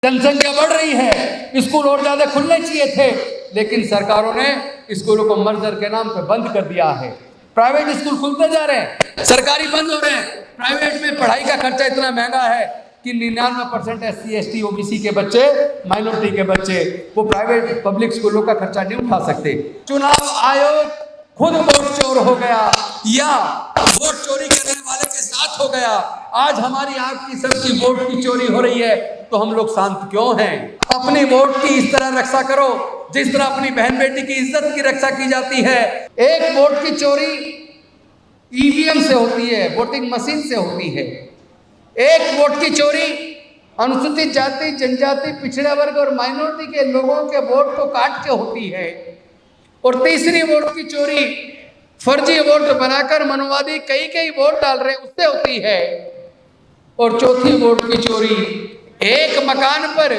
जनसंख्या बढ़ रही है, स्कूल और ज्यादा खुलने चाहिए थे, लेकिन सरकारों ने स्कूलों को मर्जर के नाम पे बंद कर दिया है। प्राइवेट स्कूल खुलते जा रहे हैं, सरकारी बंद हो रहे हैं। प्राइवेट में पढ़ाई का खर्चा इतना महंगा है कि 99% SC ST OBC के बच्चे, माइनॉरिटी के बच्चे, वो प्राइवेट पब्लिक स्कूलों का खर्चा नहीं उठा सकते। चुनाव आयोग खुद वोट चोर हो गया या वोट चोरी करने वाले के साथ हो गया। आज हमारी आपकी सबकी वोट की चोरी हो रही है, तो हम लोग शांत क्यों हैं? अपनी वोट की इस तरह रक्षा करो जिस तरह अपनी बहन बेटी की इज्जत की रक्षा की जाती है। एक वोट की चोरी EVM से होती है, वोटिंग मशीन से होती है। एक वोट की चोरी अनुसूचित जाति, जनजाति, पिछड़े वर्ग और माइनॉरिटी के लोगों के वोट को काट के होती है। और तीसरी वोट की चोरी फर्जी वोट बनाकर मनोवादी कई वोट डाल रहे हैं, उससे होती है। और चौथी वोट की चोरी एक मकान पर,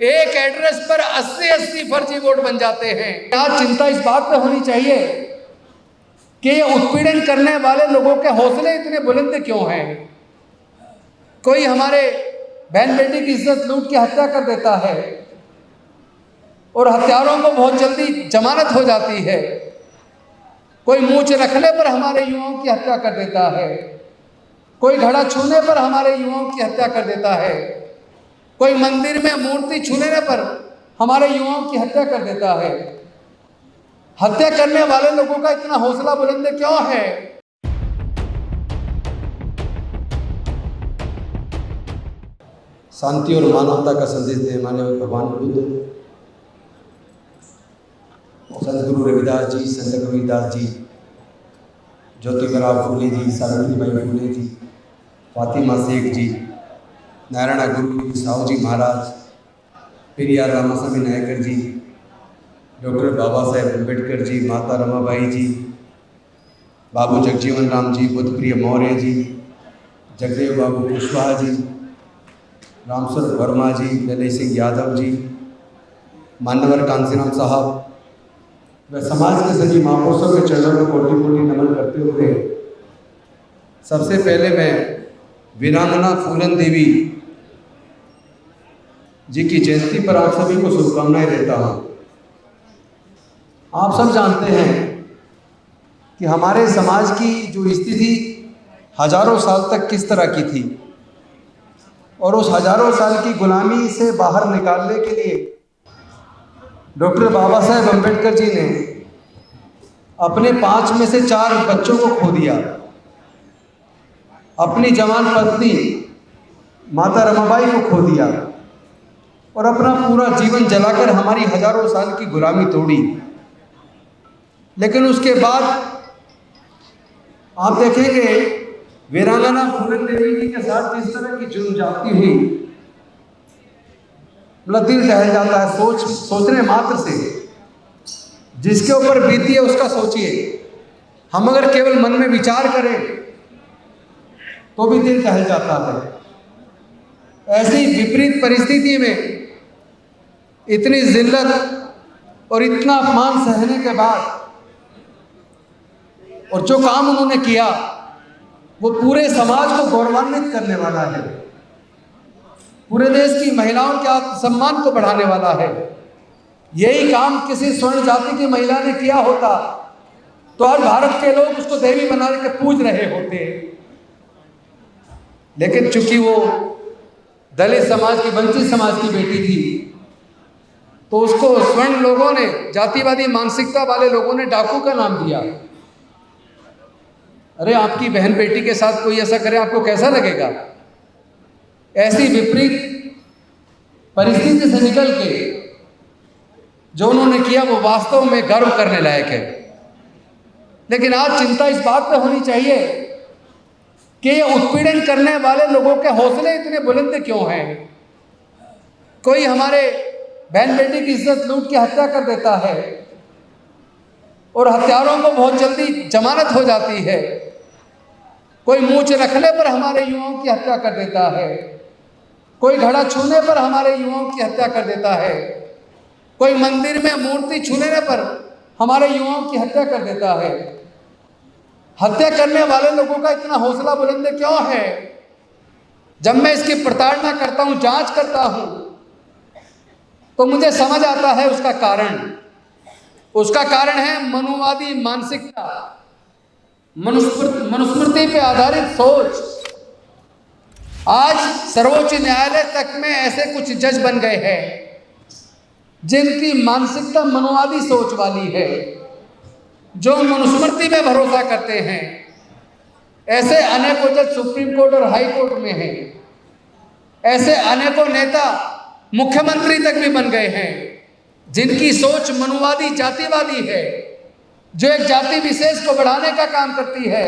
एक एड्रेस पर 80 फर्जी वोट बन जाते हैं। आज चिंता इस बात पे होनी चाहिए कि ये उत्पीड़न करने वाले लोगों के हौसले इतने बुलंद क्यों हैं? कोई हमारे बहन बेटी की इज्जत लूट के हत्या कर देता है और हत्यारों को बहुत जल्दी जमानत हो जाती है। कोई मूंछ रखने पर हमारे युवाओं की हत्या कर देता है, कोई घड़ा छूने पर हमारे युवाओं की हत्या कर देता है, कोई मंदिर में मूर्ति छूने पर हमारे युवाओं की हत्या कर देता है। हत्या करने वाले लोगों का इतना हौसला बुलंद क्यों है? शांति और मानवता का संदेश देने वाले भगवान बुद्ध, संत गुरु रविदास जी, संत कबीरदास जी, ज्योतिबा फूले जी, सावित्रीबाई फूले जी, फातिमा शेख जी, नारायण गुरु साहू जी महाराज, पेरियार रामास्वामी नायकर जी, डॉक्टर बाबा साहेब अम्बेडकर जी, माता रमाबाई जी, बाबू जगजीवन राम जी, बुद्धप्रिय मौर्य जी, जगदेव बाबू कुशवाहा जी, रामस्वरूप वर्मा जी, ललित सिंह यादव जी, मान्यवर कांसीराम साहब, वह समाज के सभी महापुरुषों के चरणों में कोटि कोटि नमन करते हुए सबसे पहले मैं वीरांगना फूलन देवी जी की जयंती पर आप सभी को शुभकामनाएं देता हूँ। आप सब जानते हैं कि हमारे समाज की जो स्थिति हजारों साल तक किस तरह की थी और उस हजारों साल की गुलामी से बाहर निकालने के लिए डॉक्टर बाबा साहेब अम्बेडकर जी ने अपने 5 में से 4 बच्चों को खो दिया। अपनी जवान पत्नी माता रमाबाई को खो दिया और अपना पूरा जीवन जलाकर हमारी हजारों साल की गुलामी तोड़ी। लेकिन उसके बाद आप देखेंगे वीरांगना फूलन देवी जी के साथ जिस तरह की जुल्म जाती हुई, मतलब दिल दहल जाता है सोचने मात्र से। जिसके ऊपर बीती है उसका सोचिए। हम अगर केवल मन में विचार करें तो भी दिल दहल जाता है। ऐसी विपरीत परिस्थिति में इतनी जिल्लत और इतना अपमान सहने के बाद और जो काम उन्होंने किया वो पूरे समाज को गौरवान्वित करने वाला है, पूरे देश की महिलाओं के आत्मसम्मान को बढ़ाने वाला है। यही काम किसी स्वर्ण जाति की महिला ने किया होता तो आज भारत के लोग उसको देवी बना के पूज रहे होते। लेकिन चूंकि वो दलित समाज की, वंचित समाज की बेटी थी, तो उसको स्वर्ण लोगों ने, जातिवादी मानसिकता वाले लोगों ने डाकू का नाम दिया। अरे आपकी बहन बेटी के साथ कोई ऐसा करे, आपको कैसा लगेगा? ऐसी विपरीत परिस्थिति से निकल के जो उन्होंने किया वो वास्तव में गर्व करने लायक है। लेकिन आज चिंता इस बात पे होनी चाहिए कि ये उत्पीड़न करने वाले लोगों के हौसले इतने बुलंद क्यों हैं? कोई हमारे बहन बेटी की इज्जत लूट के हत्या कर देता है और हत्यारों को बहुत जल्दी जमानत हो जाती है। कोई मूंछ रखने पर हमारे युवाओं की हत्या कर देता है, कोई घड़ा छूने पर हमारे युवाओं की हत्या कर देता है, कोई मंदिर में मूर्ति छूने पर हमारे युवाओं की हत्या कर देता है। हत्या करने वाले लोगों का इतना हौसला बुलंद क्यों है? जब मैं इसकी प्रताड़ना करता हूं, जांच करता हूं, तो मुझे समझ आता है उसका कारण। उसका कारण है मनुवादी मानसिकता, मनुस्मृति पे आधारित सोच। आज सर्वोच्च न्यायालय तक में ऐसे कुछ जज बन गए हैं जिनकी मानसिकता मनुवादी सोच वाली है, जो मनुस्मृति में भरोसा करते हैं। ऐसे अनेकों जज सुप्रीम कोर्ट और हाई कोर्ट में हैं। ऐसे अनेकों नेता मुख्यमंत्री तक भी बन गए हैं जिनकी सोच मनुवादी जातिवादी है, जो एक जाति विशेष को बढ़ाने का काम करती है,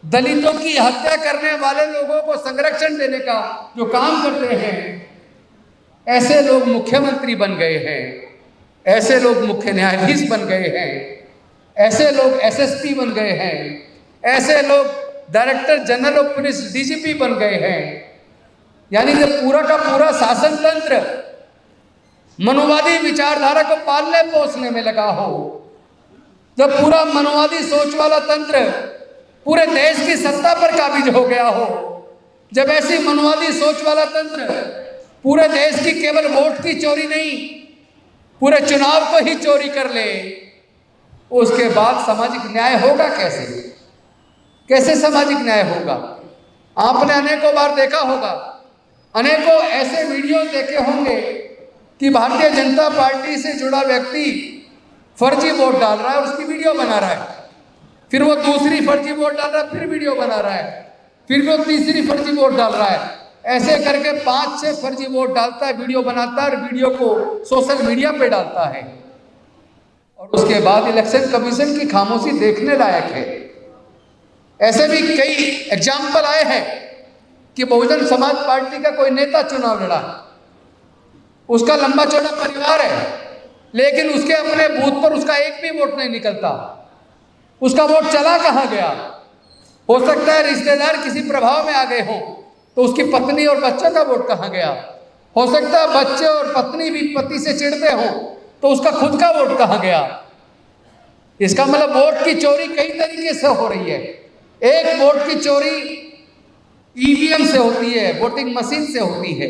दलितों की हत्या करने वाले लोगों को संरक्षण देने का जो काम करते हैं। ऐसे लोग मुख्यमंत्री बन गए हैं, ऐसे लोग मुख्य न्यायाधीश बन गए हैं, ऐसे लोग एसएसपी बन गए हैं, ऐसे लोग director general of police DGP बन गए हैं। यानी कि पूरा का पूरा शासन तंत्र मनुवादी विचारधारा को पालने पोसने में लगा हो। जब पूरा मनुवादी सोच वाला तंत्र पूरे देश की सत्ता पर काबिज हो गया हो, जब ऐसी मनुवादी सोच वाला तंत्र पूरे देश की केवल वोट की चोरी नहीं, पूरे चुनाव को ही चोरी कर ले, उसके बाद सामाजिक न्याय होगा कैसे? कैसे सामाजिक न्याय होगा? आपने अनेकों बार देखा होगा, अनेकों ऐसे वीडियो देखे होंगे कि भारतीय जनता पार्टी से जुड़ा व्यक्ति फर्जी वोट डाल रहा है, उसकी वीडियो बना रहा है, फिर वो दूसरी फर्जी वोट डाल रहा है, फिर वीडियो बना रहा है, फिर वो तीसरी फर्जी वोट डाल रहा है। ऐसे करके 5-6 फर्जी वोट डालता है, वीडियो बनाता है और वीडियो को सोशल मीडिया पे डालता है। और उसके बाद इलेक्शन कमीशन की खामोशी देखने लायक है। ऐसे भी कई एग्जाम्पल आए हैं कि बहुजन समाज पार्टी का कोई नेता चुनाव लड़ा, उसका लंबा चौड़ा परिवार है, लेकिन उसके अपने बूथ पर उसका एक भी वोट नहीं निकलता। उसका वोट चला कहाँ गया? हो सकता है रिश्तेदार किसी प्रभाव में आ गए हो, तो उसकी पत्नी और बच्चों का वोट कहाँ गया? हो सकता है बच्चे और पत्नी भी पति से चिढ़ते हो, तो उसका खुद का वोट कहाँ गया? इसका मतलब वोट की चोरी कई तरीके से हो रही है। एक वोट की चोरी ईवीएम से होती है, वोटिंग मशीन से होती है।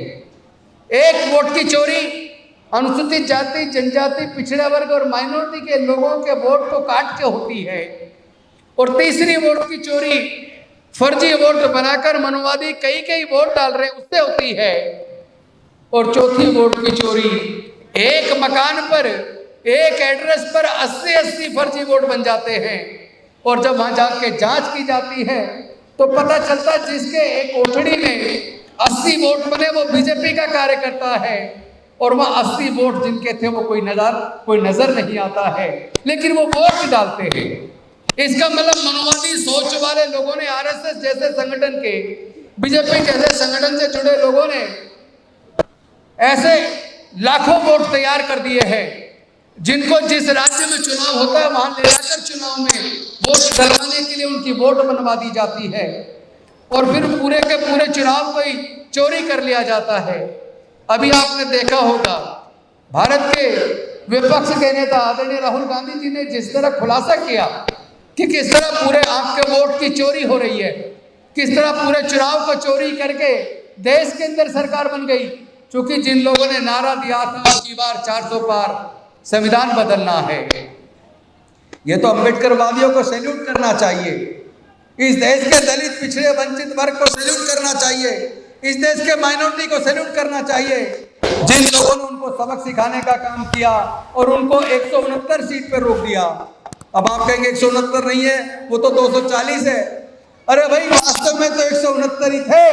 एक वोट की चोरी अनुसूचित जाति, जनजाति, पिछड़ा वर्ग और माइनॉरिटी के लोगों के वोट को काट के होती है। और तीसरी वोट की चोरी फर्जी वोट बनाकर मनुवादी कई वोट डाल रहे हैं, उससे होती है। और चौथी वोट की चोरी एक मकान पर, एक एड्रेस पर 80-80 फर्जी वोट बन जाते हैं। और जब वहां जाके जांच की जाती है तो पता चलता है जिसके एक कोठड़ी में 80 वोट बने वो बीजेपी का कार्यकर्ता है, और वह 80 वोट जिनके थे वो कोई नजर नहीं आता है, लेकिन वो वोट डालते हैं। इसका मतलब मनुवादी सोच वाले लोगों ने, आरएसएस जैसे संगठन के, बीजेपी जैसे संगठन से जुड़े लोगों ने ऐसे लाखों वोट तैयार कर दिए हैं, जिनको जिस राज्य में चुनाव होता है वहां ले जाकर चुनाव में वोट डलवाने के लिए उनकी वोट बनवा दी जाती है, और फिर पूरे के पूरे चुनाव को ही चोरी कर लिया जाता है। अभी आपने देखा होगा भारत के विपक्ष के नेता आदरणीय राहुल गांधी जी ने जिस तरह खुलासा किया कि किस तरह पूरे आपके वोट की चोरी हो रही है, किस तरह पूरे चुनाव को चोरी करके देश के अंदर सरकार बन गई। क्योंकि जिन लोगों ने नारा दिया था की बार 400 पार संविधान बदलना है, ये तो अम्बेडकर वादियों को सैल्यूट करना चाहिए, इस देश के दलित, पिछड़े, वंचित वर्ग को सैल्यूट करना चाहिए, इस देश के माइनॉरिटी को सैल्यूट करना चाहिए, जिन लोगों ने उनको सबक सिखाने का काम किया और उनको 169 सीट पर रोक दिया। अब आप कहेंगे 169 नहीं है, वो तो 240 है। अरे भाई वास्तव में तो 169 ही थे,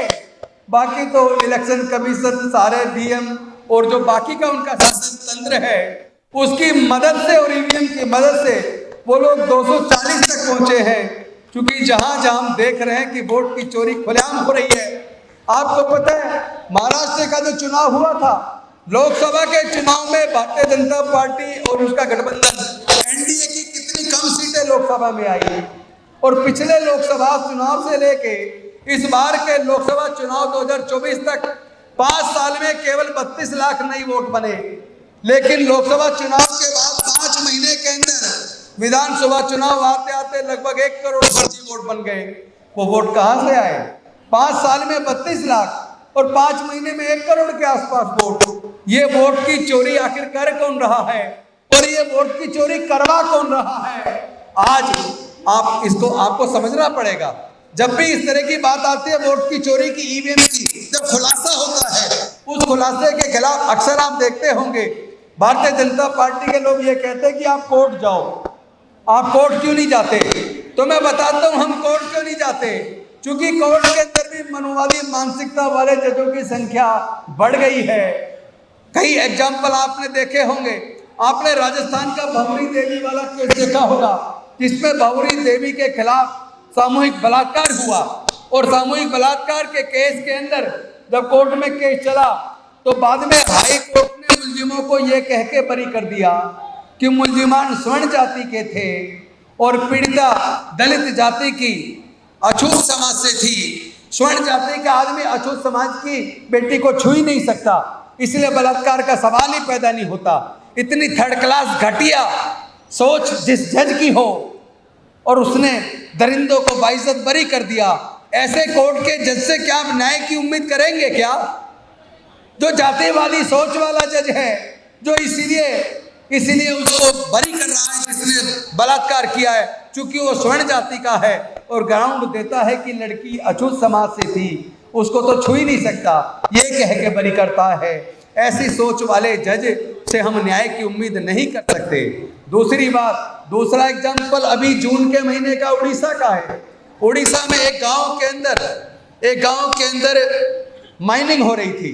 बाकी तो इलेक्शन कमीशन, सारे डीएम और जो बाकी का उनका शासन तंत्र है उसकी मदद से और ईवीएम की मदद से वो लोग 240 तक पहुंचे हैं। क्योंकि जहां जहां हम देख रहे हैं कि वोट की चोरी खुलेआम हो रही है। आपको पता है महाराष्ट्र का जो चुनाव हुआ था, लोकसभा के चुनाव में भारतीय जनता पार्टी और उसका गठबंधन एनडीए की कितनी कम सीटें लोकसभा में आई, और पिछले लोकसभा चुनाव से लेके इस बार के लोकसभा चुनाव 2024 तक 5 साल में केवल 32 लाख नई वोट बने। लेकिन लोकसभा चुनाव के बाद 5 महीने के अंदर विधानसभा चुनाव आते आते लगभग 1 करोड़ फर्जी वोट बन गए। वो वोट कहां से आए? 5 साल में 32 लाख। और 5 महीने में 1 करोड़ के आसपास वोट। ये वोट की चोरी आखिर कर कौन रहा है और ये वोट की चोरी करवा कौन रहा है? आज आपको समझना पड़ेगा। जब भी इस तरह की बात आती है वोट की चोरी की, ईवीएम की, जब खुलासा होता है, उस खुलासे के खिलाफ अक्सर आप देखते होंगे भारतीय जनता पार्टी के लोग ये कहते हैं कि आप कोर्ट जाओ। आप कोर्ट क्यों नहीं जाते? तो मैं बताता हूं हम कोर्ट क्यों नहीं जाते। क्योंकि कोर्ट के अंदर भी मनुवादी मानसिकता वाले जजों की संख्या बढ़ गई है। कई एग्जाम्पल आपने देखे होंगे। आपने राजस्थान का भावरी देवी वाला केस देखा होगा, जिसमें भावरी देवी के खिलाफ सामूहिक बलात्कार हुआ और सामूहिक बलात्कार के केस के अंदर जब कोर्ट में केस चला तो बाद में हाई कोर्ट ने मुलजिमों को यह कह के बरी कर दिया कि मुलजिमान स्वर्ण जाति के थे और पीड़िता दलित जाति की अछूत समाज से थी। स्वर्ण जाति का आदमी अछूत समाज की बेटी को छू ही नहीं सकता, इसलिए बलात्कार का सवाल ही पैदा नहीं होता। इतनी थर्ड क्लास घटिया सोच जिस जज की हो और उसने दरिंदों को बाइज्जत बरी कर दिया, ऐसे कोर्ट के जज से क्या आप न्याय की उम्मीद करेंगे क्या? जो जातिवादी सोच वाला जज है, जो इसीलिए उसको बरी कर रहा है जिसने बलात्कार किया है, क्योंकि वो स्वर्ण जाति का है और ग्राउंड देता है कि लड़की अछूत समाज से थी, उसको तो छू ही नहीं सकता, ये कह के बरी करता है। ऐसी सोच वाले जज से हम न्याय की उम्मीद नहीं कर सकते। दूसरी बात, दूसरा एग्जाम्पल अभी जून के महीने का उड़ीसा का है। उड़ीसा में एक गांव के अंदर माइनिंग हो रही थी।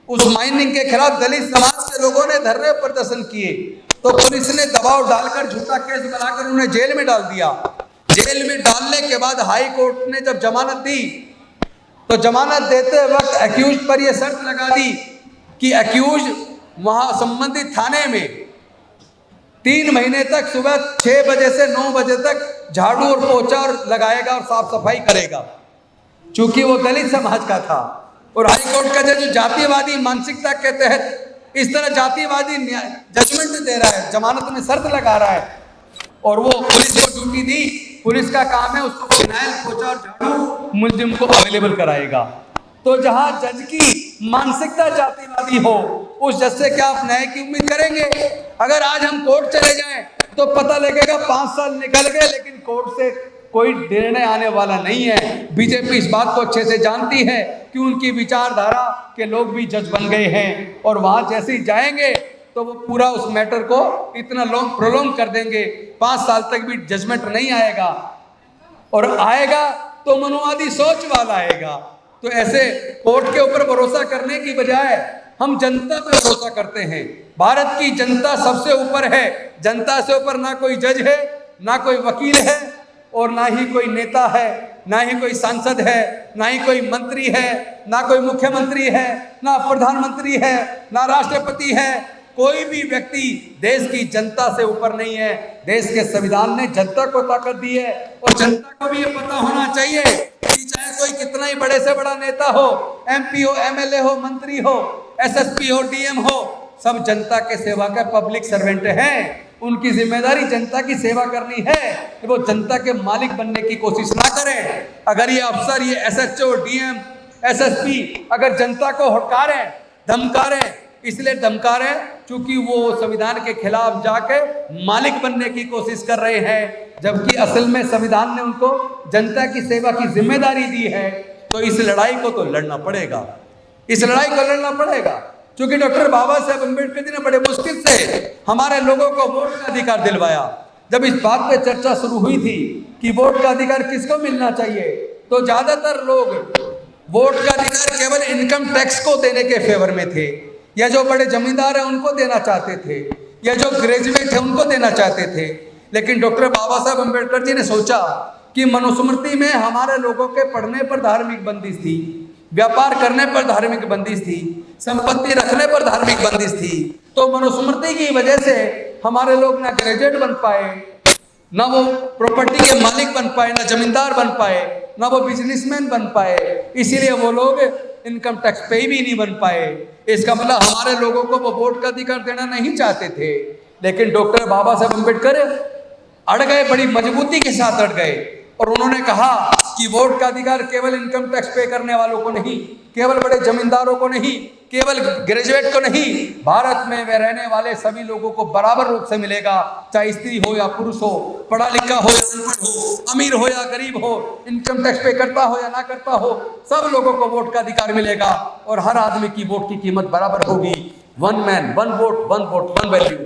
उस माइनिंग के खिलाफ दलित समाज के लोगों ने धरने प्रदर्शन किए तो पुलिस ने दबाव डालकर झूठा केस बनाकर उन्हें जेल में डाल दिया। जेल में डालने के बाद हाई कोर्ट ने जब जमानत दी तो जमानत देते वक्त अक्यूज पर यह शर्त लगा दी कि अक्यूज वहां संबंधित थाने में 3 महीने तक सुबह 6 बजे से 9 बजे तक झाड़ू और पोछा लगाएगा और साफ सफाई करेगा, क्योंकि वो दलित समाज का था। और हाईकोर्ट का जज जातिवादी मानसिकता के तहत इस तरह जातिवादी जजमेंट दे रहा है, जमानत में शर्त लगा रहा है और वो पुलिस को ड्यूटी दी। पुलिस का काम है उसको फिनाइल, पोछा और झाड़ू मुलजिम को अवेलेबल कराएगा। तो जहां जज की मानसिकता जातिवादी हो, उस जज से क्या आप न्याय की उम्मीद करेंगे? अगर आज हम कोर्ट चले जाएं तो पता लगेगा 5 साल निकल गए लेकिन कोर्ट से कोई निर्णय आने वाला नहीं है। बीजेपी इस बात को अच्छे से जानती है कि उनकी विचारधारा के लोग भी जज बन गए हैं और वहां जैसे ही जाएंगे तो वो पूरा उस मैटर को इतना प्रोलॉन्ग कर देंगे, 5 साल तक भी जजमेंट नहीं आएगा और आएगा तो मनुवादी सोच वाला आएगा। तो ऐसे कोर्ट के ऊपर भरोसा करने की बजाय हम जनता पर भरोसा करते हैं। भारत की जनता सबसे ऊपर है। जनता से ऊपर ना कोई जज है, ना कोई वकील है और ना ही कोई नेता है, ना ही कोई सांसद है, ना ही कोई मंत्री है, ना कोई मुख्यमंत्री है, ना प्रधानमंत्री है, ना राष्ट्रपति है। कोई भी व्यक्ति देश की जनता से ऊपर नहीं है। देश के संविधान ने जनता को ताकत दी है और जनता को भी ये पता होना चाहिए कि चाहे कोई कितना ही बड़े से बड़ा नेता हो, एमपी हो, एमएलए हो, मंत्री हो, एसएसपी हो, डीएम हो, सब जनता के सेवा का पब्लिक सर्वेंट हैं। उनकी जिम्मेदारी जनता की सेवा करनी है कि वो जनता के मालिक बनने की कोशिश ना करें। अगर ये अफसर, ये एसएचओ, डीएम, एसएसपी अगर जनता को हटकारें, धमकारें, इसलिए धमकारें क्योंकि वो संविधान के खिलाफ जाके मालिक बनने की कोशिश कर रहे हैं, जबकि असल में संविधान ने उनको जनता की सेवा की जिम्मेदारी दी है। तो इस लड़ाई को तो लड़ना पड़ेगा, इस लड़ाई को लड़ना पड़ेगा, क्योंकि डॉक्टर बाबा साहेब अम्बेडकर जी ने बड़े मुश्किल से हमारे लोगों को वोट का अधिकार दिलवाया। जब इस बात पे चर्चा शुरू हुई थी कि वोट का अधिकार किसको मिलना चाहिए, तो ज्यादातर लोग वोट का अधिकार केवल इनकम टैक्स को देने के फेवर में थे, या जो बड़े जमींदार हैं उनको देना चाहते थे, या जो ग्रेजुएट है उनको देना चाहते थे। लेकिन डॉक्टर बाबा साहब अम्बेडकर जी ने सोचा कि मनुस्मृति में हमारे लोगों के पढ़ने पर धार्मिक बंदिश थी, व्यापार करने पर धार्मिक बंदिश थी, संपत्ति रखने पर धार्मिक बंदिश थी। तो मनुस्मृति की वजह से हमारे लोग ना ग्रेजुएट बन पाए, ना वो प्रॉपर्टी के मालिक बन पाए, ना जमींदार बन पाए, ना वो बिजनेसमैन बन पाए। इसीलिए वो लोग इनकम टैक्स पे भी नहीं बन पाए। इसका मतलब हमारे लोगों को वो वोट का अधिकार देना नहीं चाहते थे। लेकिन डॉक्टर बाबा साहब अम्बेडकर अड़ गए, बड़ी मजबूती के साथ अड़ गए और उन्होंने कहा कि वोट का अधिकार केवल इनकम टैक्स पे करने वालों को नहीं, केवल बड़े जमींदारों को नहीं, केवल ग्रेजुएट को नहीं, भारत में वे रहने वाले सभी लोगों को बराबर रूप से मिलेगा, चाहे स्त्री हो या पुरुष हो, पढ़ा लिखा हो या अनपढ़ हो, अमीर हो या गरीब हो, इनकम टैक्स पे करता हो या ना करता हो, सब लोगों को वोट का अधिकार मिलेगा और हर आदमी की वोट की कीमत बराबर होगी। One man one vote one value.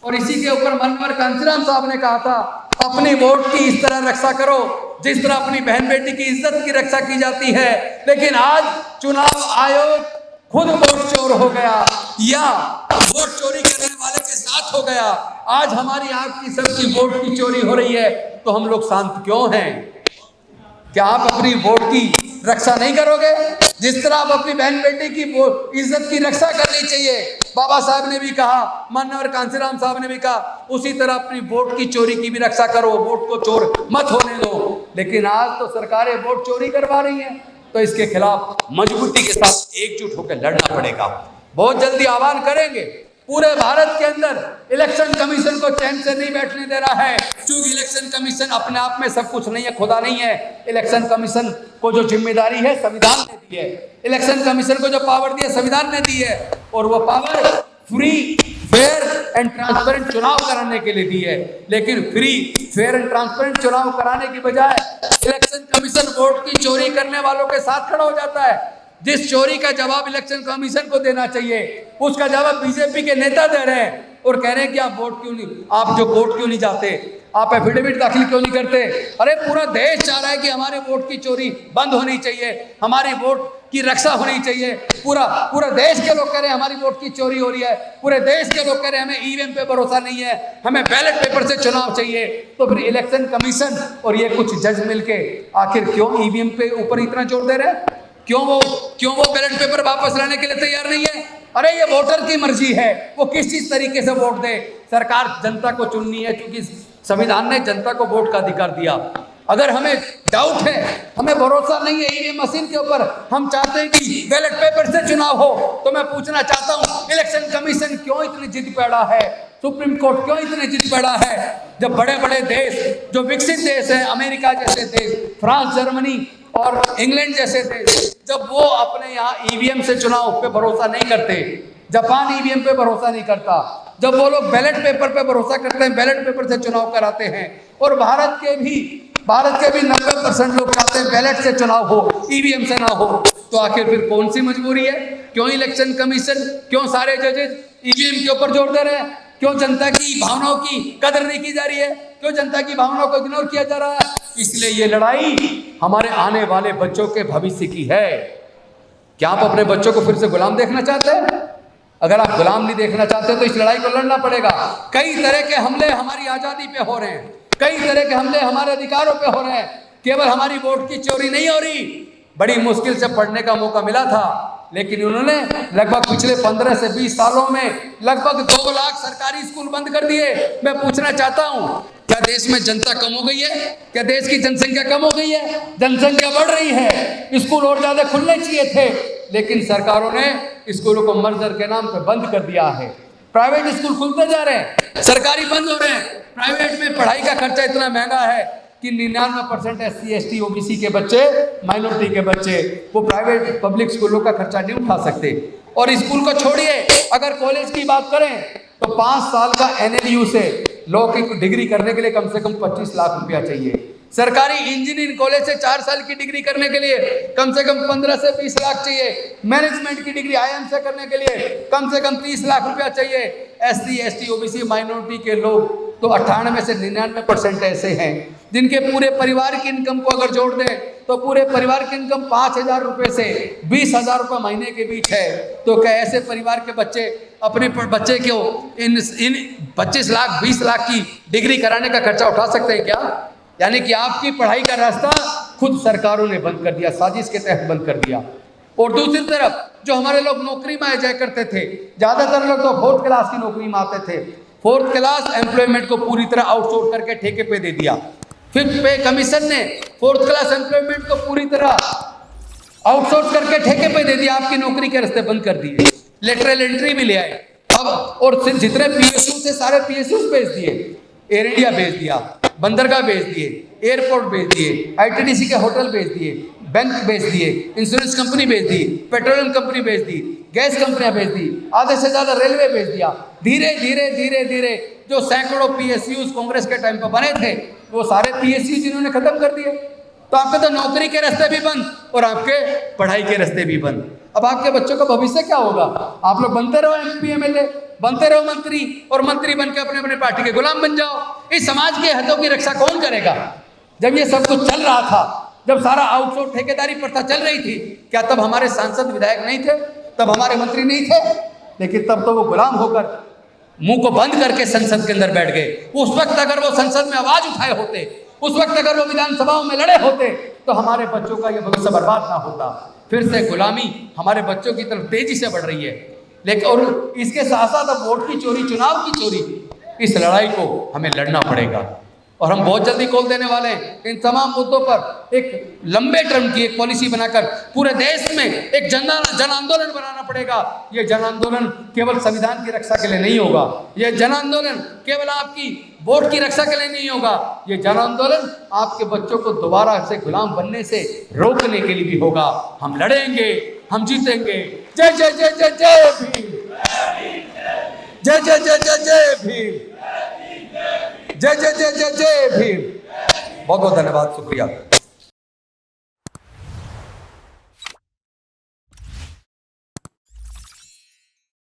और इसी के ऊपर मनोहर कांचीराम साहब ने कहा था, अपनी वोट की इस तरह रक्षा करो जिस तरह अपनी बहन बेटी की इज्जत की रक्षा की जाती है। लेकिन आज चुनाव आयोग खुद वोट चोर हो गया या वोट चोरी करने वाले के साथ हो गया। आज हमारी आपकी सबकी वोट की चोरी हो रही है, तो हम लोग शांत क्यों हैं? क्या आप अपनी वोट की रक्षा नहीं करोगे? जिस तरह आप अपनी बहन बेटी की इज्जत की रक्षा करनी चाहिए, बाबा साहब ने भी कहा, मनोहर कांचीराम साहब ने भी कहा, उसी तरह अपनी वोट की चोरी की भी रक्षा करो, वोट को चोर मत होने दो। लेकिन आज तो सरकारें वोट चोरी करवा रही हैं, तो इसके खिलाफ मजबूती के साथ एकजुट होकर लड़ना पड़ेगा। बहुत जल्दी आह्वान करेंगे। पूरे भारत के अंदर इलेक्शन कमीशन को चैन से नहीं बैठने दे रहा है, क्योंकि इलेक्शन कमीशन अपने आप में सब कुछ नहीं है, खुदा नहीं है। इलेक्शन कमीशन को जो जिम्मेदारी है संविधान ने दी है, इलेक्शन कमीशन को जो पावर दी है संविधान ने दी है, और वो power free fair and transparent चुनाव कराने के लिए दी है। लेकिन फ्री फेयर एंड ट्रांसपेरेंट चुनाव कराने की बजाय इलेक्शन कमीशन वोट की चोरी करने वालों के साथ खड़ा हो जाता है। जिस चोरी का जवाब इलेक्शन कमीशन को देना चाहिए, उसका जवाब बीजेपी के नेता दे रहे हैं और कह रहे हैं कि आप वोट क्यों नहीं, आप जो कोर्ट क्यों नहीं जाते, आप एफिडेविट दाखिल क्यों नहीं करते। अरे पूरा देश चाह रहा है कि हमारे वोट की चोरी बंद होनी चाहिए, हमारी वोट की रक्षा होनी चाहिए। पूरा देश के लोग कह रहे हैं हमारी वोट की चोरी हो रही है, पूरे देश के लोग कह रहे हैं हमें ईवीएम पे भरोसा नहीं है, हमें बैलेट पेपर से चुनाव चाहिए। तो फिर इलेक्शन कमीशन और ये कुछ जज मिलके आखिर क्यों ईवीएम पे ऊपर इतना जोर दे रहे हैं? क्यों वो बैलेट पेपर वापस लाने के लिए तैयार नहीं है? अरे ये वोटर की मर्जी है, वो किस चीज तरीके से वोट दे। सरकार जनता को चुननी है, क्योंकि संविधान ने जनता को वोट का अधिकार दिया। अगर हमें डाउट है, हमें भरोसा नहीं है ईवीएम मशीन के ऊपर, हम चाहते हैं कि बैलेट पेपर से चुनाव हो, तो मैं पूछना चाहता हूं इलेक्शन कमीशन क्यों इतनी जिद पैदा है, सुप्रीम कोर्ट क्यों इतनी जिद पैदा है? जब बड़े बड़े देश, जो विकसित देश है, अमेरिका जैसे देश, फ्रांस, जर्मनी और इंग्लैंड जैसे देश, जब वो अपने यहाँ ईवीएम से चुनाव पे भरोसा नहीं करते, जापान ईवीएम पे भरोसा नहीं करता, जब वो लोग बैलेट पेपर पे भरोसा करते हैं, बैलेट पेपर से चुनाव कराते हैं, और भारत के भी 90% लोग चाहते हैं बैलेट से चुनाव हो, ईवीएम से ना हो, तो आखिर फिर कौन सी मजबूरी है? क्यों इलेक्शन कमीशन, क्यों सारे जजेस ईवीएम के ऊपर जोर दे रहे हैं? क्यों जनता की भावनाओं की कदर नहीं की जा रही है? क्यों जनता की भावनाओं को इग्नोर किया जा रहा है? इसलिए ये लड़ाई हमारे आने वाले बच्चों के भविष्य की है। क्या आप अपने बच्चों को फिर से गुलाम देखना चाहते हैं? अगर आप गुलाम नहीं देखना चाहते तो इस लड़ाई को लड़ना पड़ेगा। कई तरह के हमले हमारी आजादी पे हो रहे हैं, कई तरह के हमले हमारे अधिकारों पे हो रहे हैं। केवल हमारी वोट की चोरी नहीं हो रही। बड़ी मुश्किल से पढ़ने का मौका मिला था, लेकिन उन्होंने लगभग पिछले 15 से 20 सालों में लगभग 2 लाख सरकारी स्कूल बंद कर दिए। मैं पूछना चाहता हूं, क्या देश में जनता कम हो गई है? क्या देश की जनसंख्या कम हो गई है? जनसंख्या बढ़ रही है। स्कूल और ज्यादा खुलने चाहिए थे, लेकिन सरकारों ने स्कूलों को मर्जर के नाम पर बंद कर दिया है। प्राइवेट स्कूल खुलते जा रहे हैं, सरकारी बंद हो रहे हैं। प्राइवेट में पढ़ाई का खर्चा इतना महंगा है कि 99% SC ST OBC के बच्चे, माइनॉरिटी के बच्चे, वो प्राइवेट पब्लिक स्कूलों का खर्चा नहीं उठा सकते। और स्कूल को छोड़िए, अगर कॉलेज की बात करें तो 5 साल का NLU से लॉ की डिग्री करने के लिए कम से कम 25 लाख रुपया चाहिए। सरकारी इंजीनियरिंग कॉलेज से 4 साल की डिग्री करने के लिए कम से कम 15 से 20 लाख चाहिए। मैनेजमेंट की डिग्री IIM से करने के लिए कम से कम 30 लाख रुपया चाहिए। SC ST OBC माइनॉरिटी के लोग तो 98 से 99% ऐसे हैं जिनके पूरे परिवार की इनकम को अगर जोड़ दें तो पूरे परिवार की इनकम 5,000 रुपये से 20,000 रुपये महीने के बीच है। तो क्या ऐसे परिवार के बच्चे अपने बच्चे को इन 25 लाख 20 लाख की डिग्री कराने का खर्चा उठा सकते हैं क्या? यानी कि आपकी पढ़ाई का रास्ता खुद सरकारों ने बंद कर दिया, साजिश के तहत बंद कर दिया। और दूसरी तरफ जो हमारे लोग नौकरी में आ जाया करते थे, ज्यादातर लोग तो 4th क्लास की नौकरी में आते थे, 4th क्लास एम्प्लॉयमेंट को पूरी तरह आउटसोर्स करके ठेके पे दे दिया। 5th पे कमीशन ने 4th क्लास एम्प्लॉयमेंट को पूरी तरह आउटसोर्स करके ठेके पे दे दिया, आपकी नौकरी के रास्ते बंद कर दिए। लेटरल एंट्री भी ले आए अब, और जितने PSU थे सारे PSU भेज दिए, एयर इंडिया भेज दिया। बंदरगाह बेच दिए, एयरपोर्ट बेच दिए, आईटीडीसी के होटल बेच दिए, बैंक बेच दिए, इंश्योरेंस कंपनी बेच दी, पेट्रोलियम कंपनी बेच दी, गैस कंपनियां बेच दी, आधे से ज़्यादा रेलवे बेच दिया। धीरे धीरे धीरे धीरे जो सैकड़ों पीएसयूज कांग्रेस के टाइम पर बने थे, वो सारे पीएसयू जिन्होंने खत्म कर दिए। तो आपके तो नौकरी के रास्ते भी बंद और आपके पढ़ाई के रास्ते भी बंद। अब आपके बच्चों का भविष्य क्या होगा? आप लोग बनते रहो एमपी एमएलए, बनते रहो मंत्री, और मंत्री बनकर अपने अपने पार्टी के गुलाम बन जाओ। इस समाज के हितों की रक्षा कौन करेगा? जब ये सब कुछ चल रहा था, जब सारा आउटसोर्स ठेकेदारी प्रथा चल रही थी, क्या तब हमारे सांसद विधायक नहीं थे? तब हमारे मंत्री नहीं थे? लेकिन तब तो वो गुलाम होकर मुंह को बंद करके संसद के अंदर बैठ गए। उस वक्त अगर वो संसद में आवाज उठाए होते, उस वक्त अगर वो विधानसभाओं में लड़े होते, तो हमारे बच्चों का ये भविष्य बर्बाद ना होता। फिर से गुलामी हमारे बच्चों की तरफ तेजी से बढ़ रही है। लेकिन और इसके साथ साथ अब वोट की चोरी, चुनाव की चोरी, इस लड़ाई को हमें लड़ना पड़ेगा। और हम बहुत जल्दी कॉल देने वाले हैं इन तमाम मुद्दों पर। एक लंबे टर्म की एक पॉलिसी बनाकर पूरे देश में एक जन आंदोलन बनाना पड़ेगा। ये जन आंदोलन केवल संविधान की रक्षा के लिए नहीं होगा, ये जन आंदोलन केवल आपकी वोट की रक्षा के लिए नहीं होगा, ये जन आंदोलन आपके बच्चों को दोबारा से गुलाम बनने से रोकने के लिए भी होगा। हम लड़ेंगे, हम जीतेंगे। जय जय जय जय जय भीम, जय जय जय जय जय भीम, जय जय जय जय जय भीम। बहुत बहुत धन्यवाद, शुक्रिया।